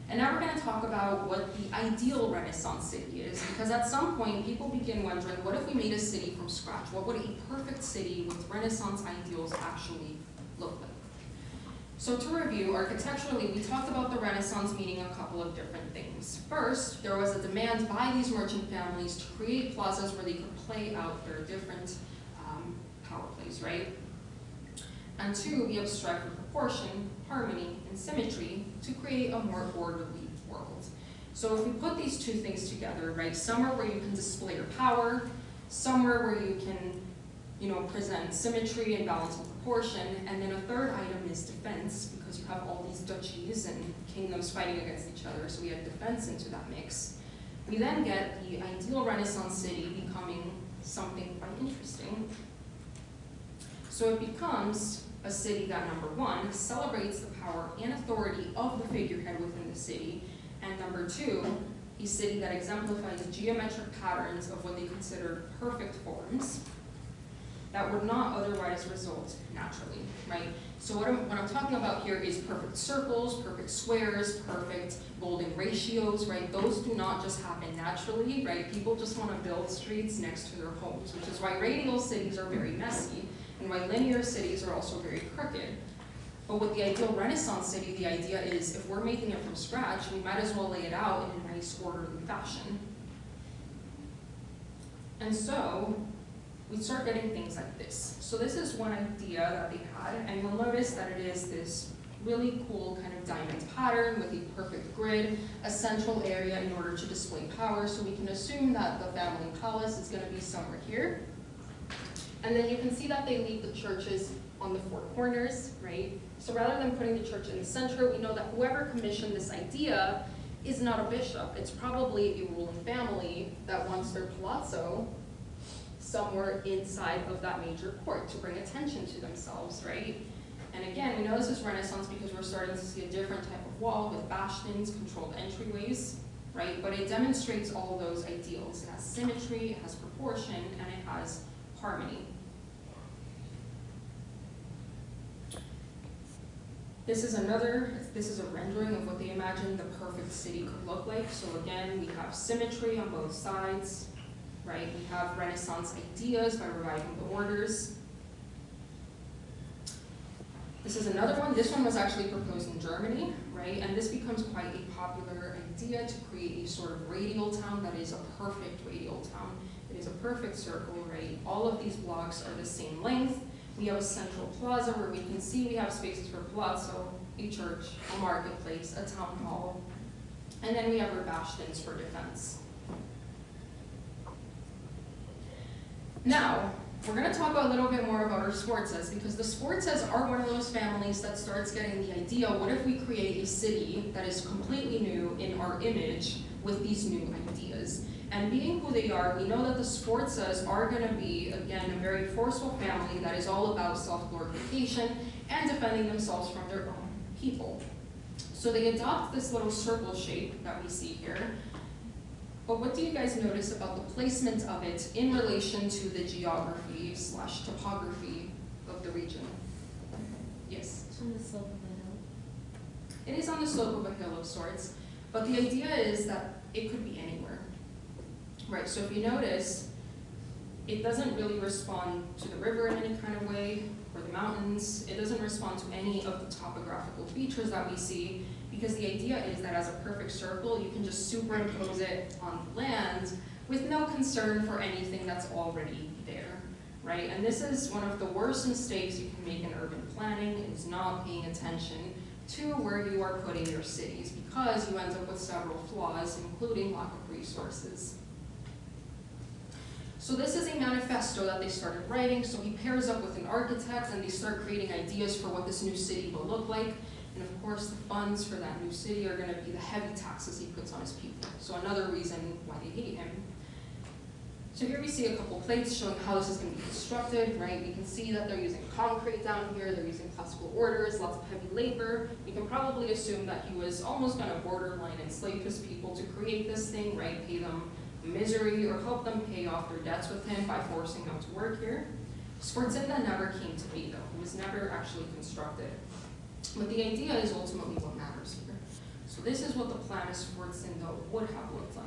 And now we're going to talk about what the ideal Renaissance city is, because at some point people begin wondering, what if we made a city from scratch? What would a perfect city with Renaissance ideals actually look like? So to review, architecturally, we talked about the Renaissance meaning a couple of different things. First, there was a demand by these merchant families to create plazas where they could play out their different power plays, right? And two, we abstracted proportion, harmony, and symmetry to create a more orderly world. So if we put these two things together, right, somewhere where you can display your power, somewhere where you can, present symmetry and balance and proportion, and then a third item is defense, because you have all these duchies and kingdoms fighting against each other, so we add defense into that mix. We then get the ideal Renaissance city becoming something quite interesting. So it becomes a city that, number one, celebrates the power and authority of the figurehead within the city, and number two, a city that exemplifies geometric patterns of what they considered perfect forms that would not otherwise result naturally, right? So what I'm talking about here is perfect circles, perfect squares, perfect golden ratios, right? Those do not just happen naturally, right? People just want to build streets next to their homes, which is why radial cities are very messy and why linear cities are also very crooked. But with the ideal Renaissance city, the idea is if we're making it from scratch, we might as well lay it out in a nice orderly fashion. And so we start getting things like this. So this is one idea that they had, and you'll notice that it is this really cool kind of diamond pattern with a perfect grid, a central area in order to display power, so we can assume that the family palace is going to be somewhere here. And then you can see that they leave the churches on the four corners, right? So rather than putting the church in the center, we know that whoever commissioned this idea is not a bishop. It's probably a ruling family that wants their palazzo somewhere inside of that major court to bring attention to themselves, right? And again, we know this is Renaissance because we're starting to see a different type of wall with bastions, controlled entryways, right? But it demonstrates all those ideals. It has symmetry, it has proportion, and it has harmony. This is a rendering of what they imagined the perfect city could look like. So again, we have symmetry on both sides, right? We have Renaissance ideas by reviving the orders. This is another one. This one was actually proposed in Germany, right? And this becomes quite a popular idea to create a sort of radial town that is a perfect radial town. It is a perfect circle, right? All of these blocks are the same length. We have a central plaza where we can see we have spaces for palazzo, a church, a marketplace, a town hall, and then we have our bastions for defense. Now, we're gonna talk a little bit more about our Sforzas, because the Sforzas are one of those families that starts getting the idea, what if we create a city that is completely new in our image with these new ideas? And being who they are, we know that the Sforzas are gonna be, again, a very forceful family that is all about self-glorification and defending themselves from their own people. So they adopt this little circle shape that we see here. But what do you guys notice about the placement of it in relation to the geography / topography of the region? Yes? It's on the slope of a hill. It is on the slope of a hill of sorts, but the idea is that it could be anywhere. Right, so if you notice, it doesn't really respond to the river in any kind of way, or the mountains. It doesn't respond to any of the topographical features that we see, because the idea is that as a perfect circle, you can just superimpose it on land with no concern for anything that's already there, right? And this is one of the worst mistakes you can make in urban planning, is not paying attention to where you are putting your cities, because you end up with several flaws, including lack of resources. So this is a manifesto that they started writing, so he pairs up with an architect and they start creating ideas for what this new city will look like. And of course, the funds for that new city are gonna be the heavy taxes he puts on his people. So another reason why they hate him. So here we see a couple plates showing how this is gonna be constructed, right? We can see that they're using concrete down here, they're using classical orders, lots of heavy labor. You can probably assume that he was almost gonna borderline enslave his people to create this thing, right? Pay them misery or help them pay off their debts with him by forcing them to work here. Sforzinda never came to be, though. It was never actually constructed. But the idea is ultimately what matters here. So this is what the plan of Sforzinda would have looked like.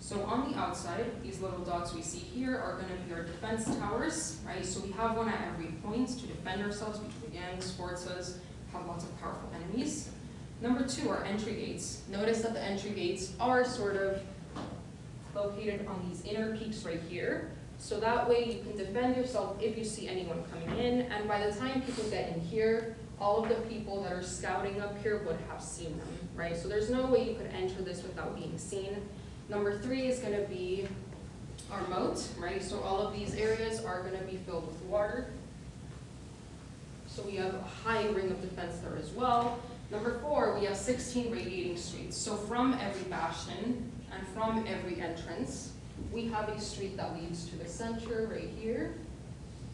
So on the outside, these little dots we see here are going to be our defense towers, right? So we have one at every point to defend ourselves, because again, Sforzas have lots of powerful enemies. Number 2 are entry gates. Notice that the entry gates are sort of located on these inner peaks right here. So that way you can defend yourself if you see anyone coming in. And by the time people get in here, all of the people that are scouting up here would have seen them, right? So there's no way you could enter this without being seen. Number 3 is gonna be our moat, right? So all of these areas are gonna be filled with water. So we have a high ring of defense there as well. Number 4, we have 16 radiating streets. So from every bastion and from every entrance, we have a street that leads to the center right here,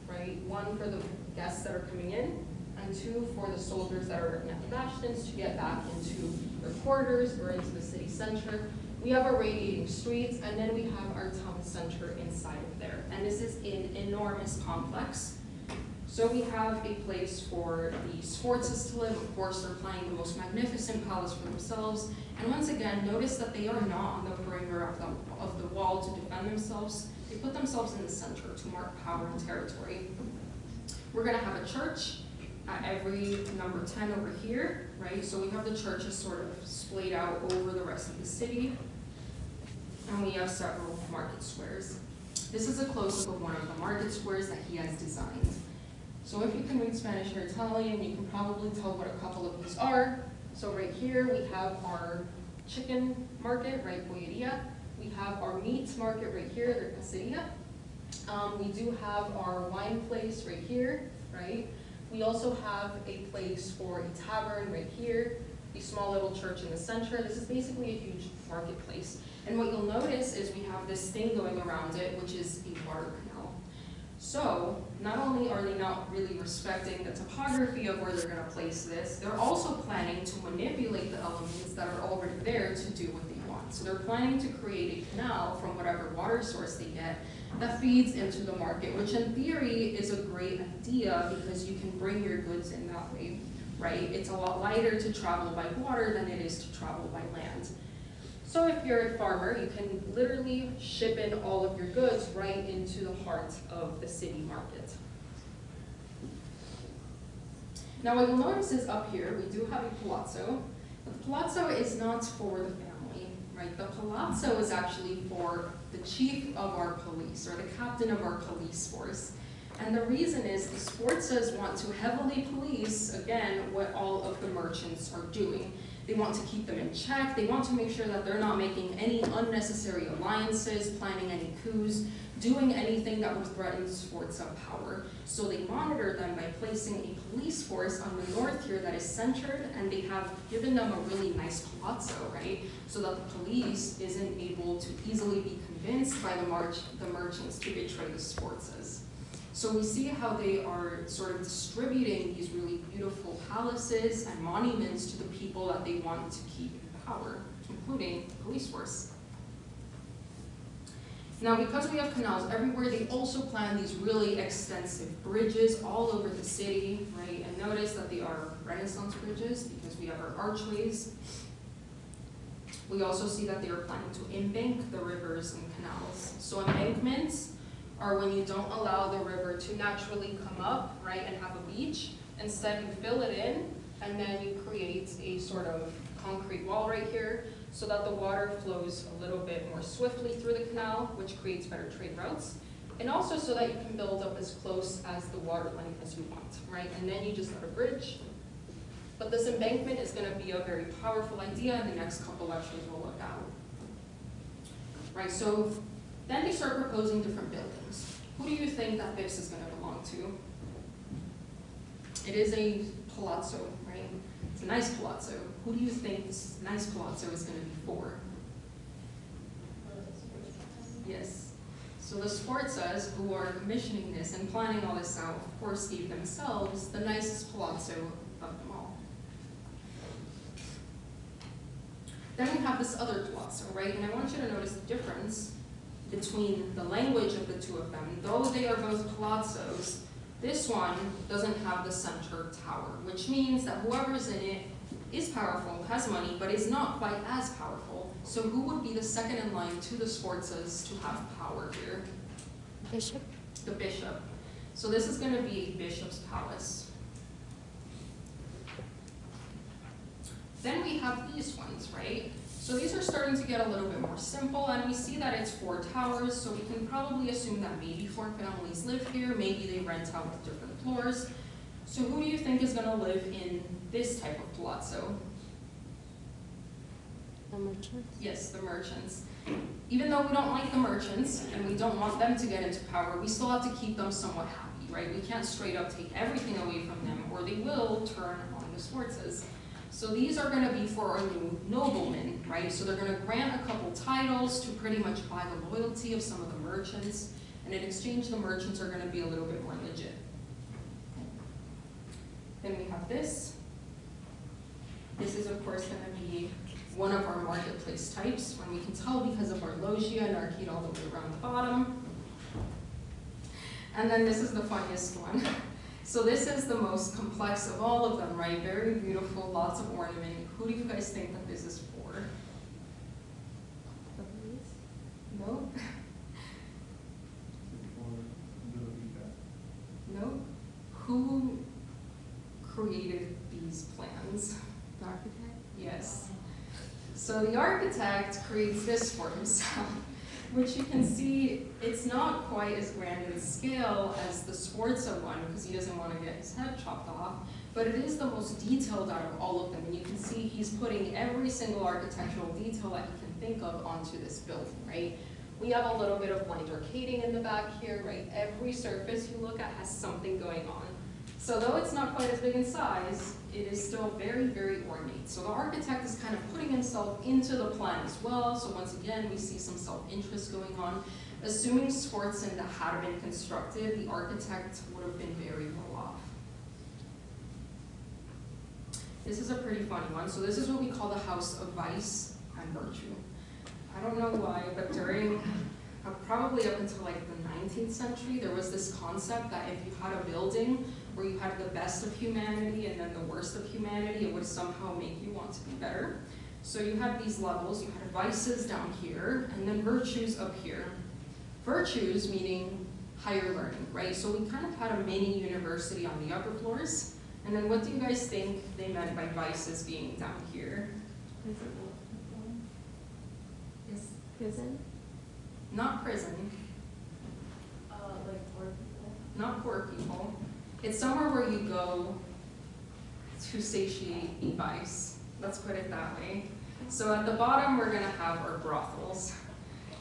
right? 1 for the guests that are coming in, and 2 for the soldiers that are at the bastions to get back into their quarters or into the city center. We have our radiating streets, and then we have our town center inside of there. And this is an enormous complex. So we have a place for the Sforzas to live. Of course, they're planning the most magnificent palace for themselves. And once again, notice that they are not on the perimeter of the wall to defend themselves. They put themselves in the center to mark power and territory. We're gonna have a church at every number 10 over here, right? So we have the churches sort of splayed out over the rest of the city. And we have several market squares. This is a close-up of one of the market squares that he has designed. So if you can read Spanish or Italian, you can probably tell what a couple of these are. So right here, we have our chicken market, right, polleria. We have our meat market right here, the caseria. We do have our wine place right here, right? We also have a place for a tavern right here, a small little church in the center. This is basically a huge marketplace. And what you'll notice is we have this thing going around it, which is a water canal. So not only are they not really respecting the topography of where they're going to place this, they're also planning to manipulate the elements that are already there to do what they want. So they're planning to create a canal from whatever water source they get that feeds into the market, which in theory is a great idea because you can bring your goods in that way, right? It's a lot lighter to travel by water than it is to travel by land. So if you're a farmer, you can literally ship in all of your goods right into the heart of the city market. Now what you'll notice is up here, we do have a palazzo. But the palazzo is not for the family, right? The palazzo is actually for the chief of our police, or the captain of our police force. And the reason is the Sforzas want to heavily police, again, what all of the merchants are doing. They want to keep them in check. They want to make sure that they're not making any unnecessary alliances, planning any coups, doing anything that would threaten Sforza power. So they monitor them by placing a police force on the north here that is centered, and they have given them a really nice palazzo, right? So that the police isn't able to easily be convinced by the merchants to betray the Sforzas. So we see how they are sort of distributing these really beautiful palaces and monuments to the people that they want to keep in power, including the police force. Now, because we have canals everywhere, they also plan these really extensive bridges all over the city, right? And notice that they are Renaissance bridges because we have our archways. We also see that they are planning to embank the rivers and canals. So embankments are when you don't allow the river to naturally come up, right, and have a beach. Instead, you fill it in, and then you create a sort of concrete wall right here so that the water flows a little bit more swiftly through the canal, which creates better trade routes. And also so that you can build up as close as the water line as you want, right? And then you just have a bridge. But this embankment is going to be a very powerful idea in the next couple lectures we'll look at. Right, so then they start proposing different buildings. Who do you think that this is going to belong to? It is a palazzo, right? It's a nice palazzo. Who do you think this nice palazzo is going to be for? Yes. So the Sforzas, who are commissioning this and planning all this out, of course, gave themselves the nicest palazzo of them all. Then we have this other palazzo, right? And I want you to notice the difference between the language of the two of them. Though they are both palazzos, this one doesn't have the center tower, which means that whoever's in it is powerful, has money, but is not quite as powerful. So who would be the second in line to the Sforzas to have power here? Bishop. The bishop. So this is going to be a bishop's palace. Then we have these ones, right? So these are starting to get a little bit more simple, and we see that it's 4 towers, so we can probably assume that maybe 4 families live here, maybe they rent out different floors. So who do you think is going to live in this type of palazzo? The merchants. Yes, the merchants. Even though we don't like the merchants, and we don't want them to get into power, we still have to keep them somewhat happy, right? We can't straight up take everything away from them, or they will turn on the Sforzas. So these are going to be for our new noblemen, right? So they're going to grant a couple titles to pretty much buy the loyalty of some of the merchants, and in exchange, the merchants are going to be a little bit more legit. Then we have this. This is, of course, going to be one of our marketplace types, when we can tell because of our loggia and arcade all the way around the bottom. And then this is the funniest one. So this is the most complex of all of them, right? Very beautiful, lots of ornament. Who do you guys think that this is for? The police. No? No? Who created these plans? The architect. Yes. So the architect creates this for himself, which you can see it's not quite as grand in scale as the Sforza one because he doesn't want to get his head chopped off, but it is the most detailed out of all of them. And you can see he's putting every single architectural detail that he can think of onto this building, right? We have a little bit of blind arcading in the back here, right? Every surface you look at has something going on. So though it's not quite as big in size, it is still very, very ornate. So the architect is kind of putting himself into the plan as well. So once again, we see some self-interest going on. Assuming Sforza had been constructed, the architect would have been very well off. This is a pretty funny one. So this is what we call the House of Vice and Virtue. I don't know why, but during, probably up until like the 19th century, there was this concept that if you had a building where you had the best of humanity and then the worst of humanity, it would somehow make you want to be better. So you had these levels, you had vices down here, and then virtues up here. Virtues meaning higher learning, right? So we kind of had a mini university on the upper floors. And then what do you guys think they meant by vices being down here? Yes. Prison. Not prison, Like poor people. not poor people. It's somewhere where you go to satiate a vice. let's put it that way. So at the bottom, we're gonna have our brothels.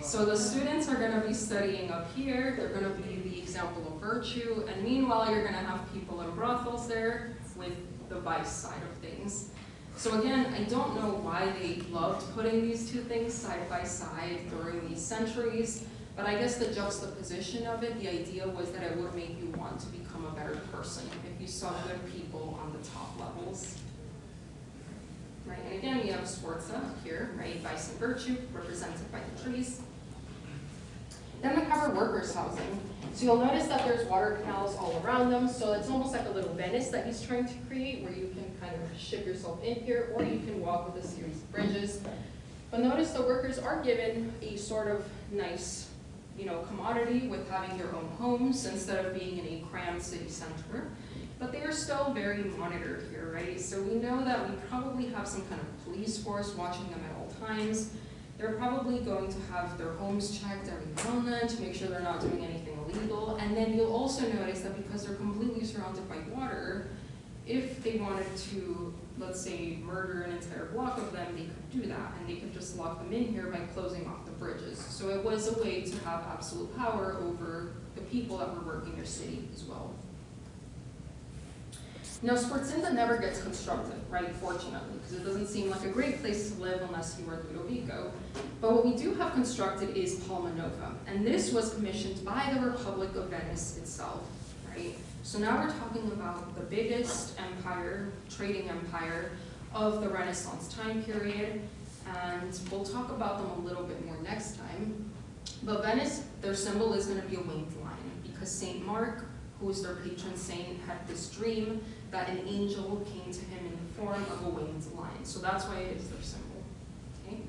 So the students are gonna be studying up here, they're gonna be the example of virtue, and meanwhile, you're gonna have people in brothels there with the vice side of things. So again, I don't know why they loved putting these two things side by side during these centuries, but I guess the juxtaposition of it, the idea was that it would make you want to become a better person if you saw good people on the top levels. Right, and again, we have Sforza here, right, vice and virtue, represented by the trees. Then we cover workers' housing. So you'll notice that there's water canals all around them, so it's almost like a little Venice that he's trying to create, where you can kind of ship yourself in here, or you can walk with a series of bridges. But notice the workers are given a sort of nice, commodity with having their own homes instead of being in a crammed city center. But they are still very monitored here, right? So we know that we probably have some kind of police force watching them at all times. They're probably going to have their homes checked every now and then to make sure they're not doing anything illegal. And then you'll also notice that because they're completely surrounded by water, if they wanted to, let's say, murder an entire block of them, they could do that. And they could just lock them in here by closing off the bridges. So it was a way to have absolute power over the people that were working their city as well. Now, Sforzinda never gets constructed, right, fortunately, because it doesn't seem like a great place to live unless you were Ludovico. But what we do have constructed is Palma Nova, and this was commissioned by the Republic of Venice itself, right? So now we're talking about the biggest empire, trading empire, of the Renaissance time period, and we'll talk about them a little bit more next time. But Venice, their symbol is going to be a winged lion, because Saint Mark, who is their patron saint, had this dream that an angel came to him in the form of a winged lion. So that's why it is their symbol. Okay?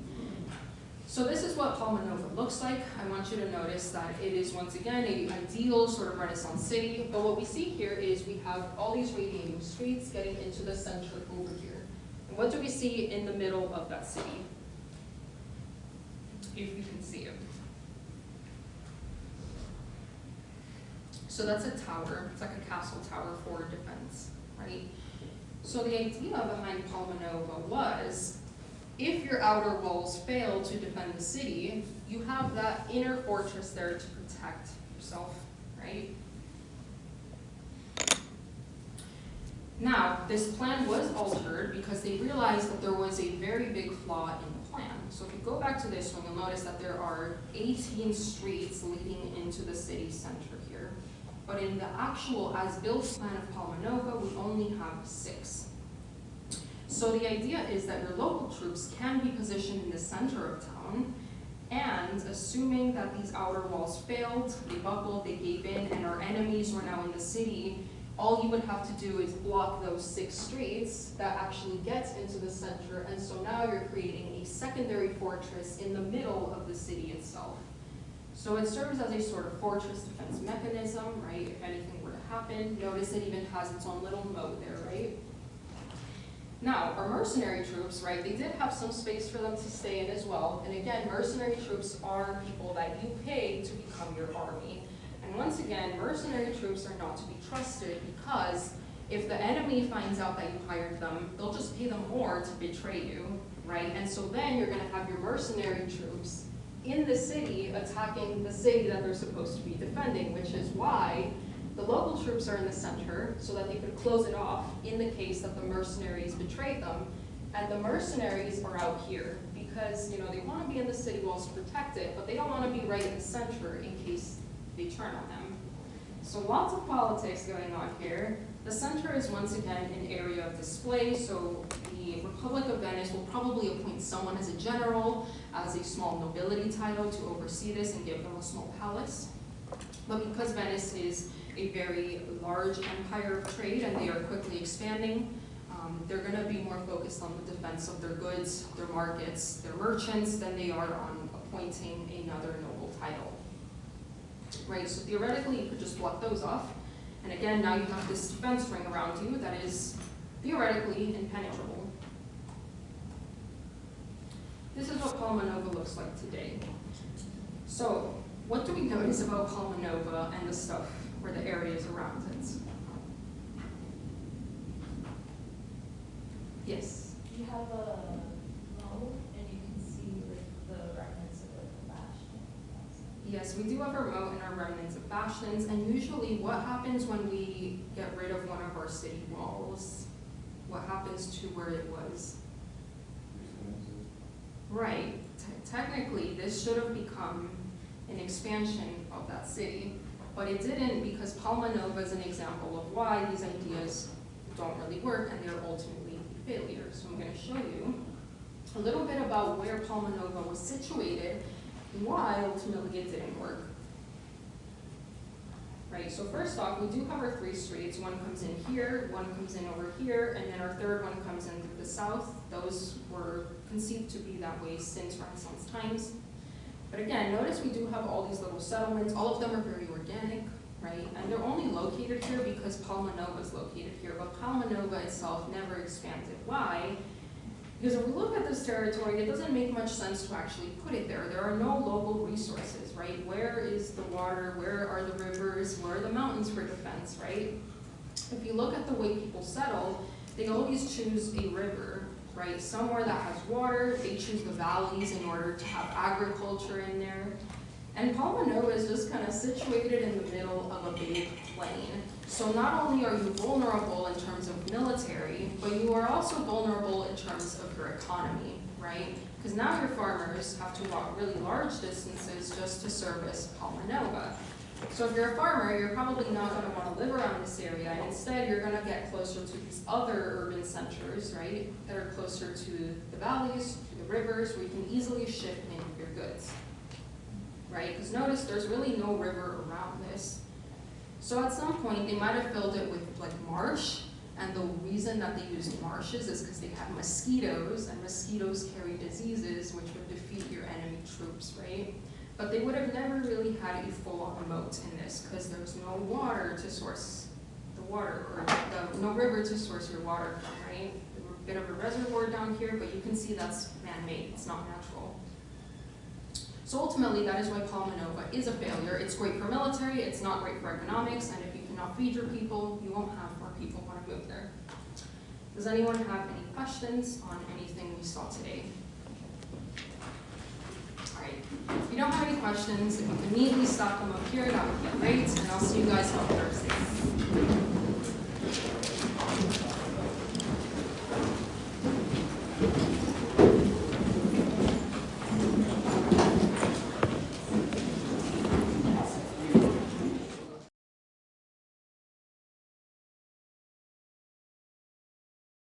So this is what Palma Nova looks like. I want you to notice that it is, once again, an ideal sort of Renaissance city. But what we see here is we have all these radiating streets getting into the center over here. And what do we see in the middle of that city? If you can see it. So that's a tower. It's like a castle tower for defense, right? So the idea behind Palma Nova was, if your outer walls fail to defend the city, you have that inner fortress there to protect yourself, right? Now, this plan was altered because they realized that there was a very big flaw in the plan. So if you go back to this one, you'll notice that there are 18 streets leading into the city center here. But in the actual as-built plan of Palma Nova, we only have 6. So the idea is that your local troops can be positioned in the center of town, and assuming that these outer walls failed, they buckled, they gave in, and our enemies were now in the city, all you would have to do is block those 6 streets that actually get into the center, and so now you're creating a secondary fortress in the middle of the city itself. So it serves as a sort of fortress defense mechanism, right, if anything were to happen. Notice it even has its own little moat there, right? Now, our mercenary troops, right, they did have some space for them to stay in as well. And again, mercenary troops are people that you pay to become your army. And once again, mercenary troops are not to be trusted because if the enemy finds out that you hired them, they'll just pay them more to betray you, right? And so then you're gonna have your mercenary troops in the city attacking the city that they're supposed to be defending, which is why the local troops are in the center so that they could close it off in the case that the mercenaries betrayed them. And the mercenaries are out here because they want to be in the city walls to protect it, but they don't want to be right in the center in case they turn on them. So lots of politics going on here. The center is once again an area of display, so the Republic of Venice will probably appoint someone as a general, as a small nobility title to oversee this and give them a small palace. But because Venice is a very large empire of trade and they are quickly expanding, they're going to be more focused on the defense of their goods, their markets, their merchants than they are on appointing another noble title. Right, so theoretically you could just block those off. And again, now you have this defense ring around you that is theoretically impenetrable. This is what Palma Nova looks like today. So, what do we notice about Palma Nova and the stuff, or the areas around it? Yes? You have a moat and you can see like the remnants of like the bastion. Yes, we do have our moat and our remnants of bastions, and usually what happens when we get rid of one of our city walls? What happens to where it was? Right, technically, this should have become an expansion of that city, but it didn't because Palma Nova is an example of why these ideas don't really work and they're ultimately a failure. So I'm going to show you a little bit about where Palma Nova was situated and why ultimately it didn't work. Right, so first off, we do have our 3 streets. One comes in here, one comes in over here, and then our third one comes in through the south. Those were conceived to be that way since Renaissance times. But again, notice we do have all these little settlements. All of them are very organic, right? And they're only located here because Palma Nova is located here, but Palma Nova itself never expanded. Why? Because if we look at this territory, it doesn't make much sense to actually put it there. There are no local resources, right? Where is the water? Where are the rivers? Where are the mountains for defense, right? If you look at the way people settle, they always choose a river, right? Somewhere that has water. They choose the valleys in order to have agriculture in there. And Palma Nova is just kind of situated in the middle of a big plain. So not only are you vulnerable in terms of military, but you are also vulnerable in terms of your economy, right? Because now your farmers have to walk really large distances just to service Palma Nova. So if you're a farmer, you're probably not going to want to live around this area. Instead, you're going to get closer to these other urban centers, right, that are closer to the valleys, to the rivers, where you can easily ship in your goods, right? Because notice there's really no river around this. So at some point, they might have filled it with like marsh, and the reason that they used marshes is because they had mosquitoes, and mosquitoes carry diseases which would defeat your enemy troops, right? But they would have never really had a full-on moat in this because there's no water to source the water, or no river to source your water from, right? There's a bit of a reservoir down here, but you can see that's man-made, it's not natural. So ultimately, that is why Palma Nova is a failure. It's great for military, it's not great for economics, and if you cannot feed your people, you won't have more people want to move there. Does anyone have any questions on anything we saw today? All right, if you don't have any questions, if you can neatly stop them up here, that would be great, and I'll see you guys on Thursday.